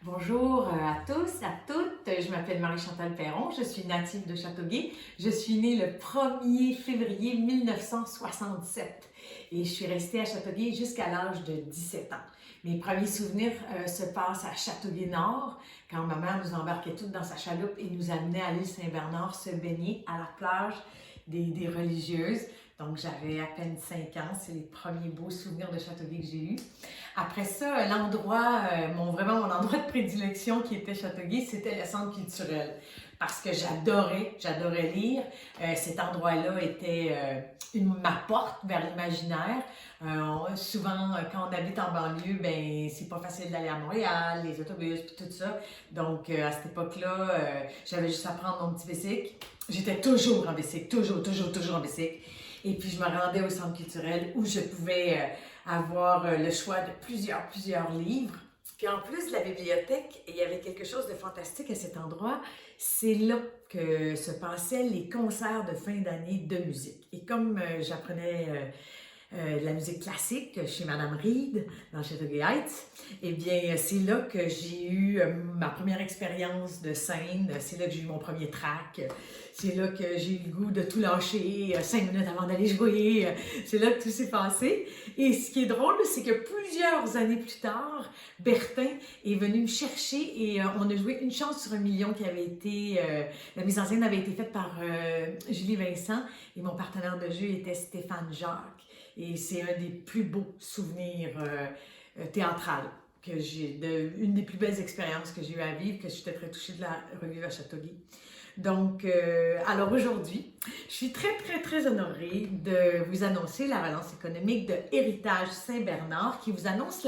Bonjour à tous, à toutes. Je m'appelle Marie-Chantal Perron, je suis native de Châteauguay. Je suis née le 1er février 1967 et je suis restée à Châteauguay jusqu'à l'âge de 17 ans. Mes premiers souvenirs se passent à Châteauguay-Nord, quand ma mère nous embarquait toutes dans sa chaloupe et nous amenait à l'île Saint-Bernard se baigner à la plage des religieuses. Donc, j'avais à peine 5 ans. C'est les premiers beaux souvenirs de Châteauguay que j'ai eus. Après ça, l'endroit, vraiment mon endroit de prédilection qui était Châteauguay, c'était le centre culturel. Parce que j'adorais lire. Cet endroit-là était ma porte vers l'imaginaire. Souvent, quand on habite en banlieue, ben c'est pas facile d'aller à Montréal, les autobus, puis tout ça. Donc, à cette époque-là, j'avais juste à prendre mon petit bicycle. J'étais toujours en bicycle, toujours en bicycle. Et puis, je me rendais au centre culturel où je pouvais avoir le choix de plusieurs livres. Puis en plus de la bibliothèque, il y avait quelque chose de fantastique à cet endroit. C'est là que se passaient les concerts de fin d'année de musique. Et comme j'apprenais de la musique classique chez Madame Reed dans Châteauguay Heights, eh bien, c'est là que j'ai eu ma première expérience de scène, c'est là que j'ai eu mon premier track, c'est là que j'ai eu le goût de tout lâcher 5 minutes avant d'aller jouer, c'est là que tout s'est passé. Et ce qui est drôle, c'est que plusieurs années plus tard, Bertin est venu me chercher et on a joué Une chance sur un million qui avait été, la mise en scène avait été faite par Julie Vincent et mon partenaire de jeu était Stéphane Jacques. Et c'est un des plus beaux souvenirs théâtrales que j'ai, une des plus belles expériences que j'ai eu à vivre, que j'étais très touchée de la revivre à Châteauguay. Donc, alors aujourd'hui, je suis très honorée de vous annoncer la relance économique de Héritage Saint-Bernard qui vous annonce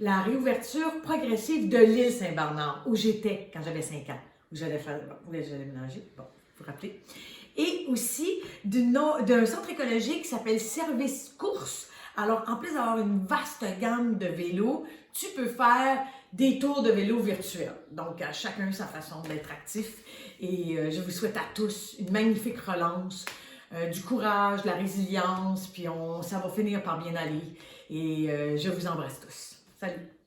la réouverture progressive de l'île Saint-Bernard, où j'étais quand j'avais 5 ans, où j'allais ménager, bon, vous vous rappelez. Et aussi d'un centre écologique qui s'appelle Service Course. Alors, en plus d'avoir une vaste gamme de vélos, tu peux faire des tours de vélo virtuels. Donc, à chacun sa façon d'être actif. Et je vous souhaite à tous une magnifique relance, du courage, de la résilience, puis ça va finir par bien aller. Et je vous embrasse tous. Salut!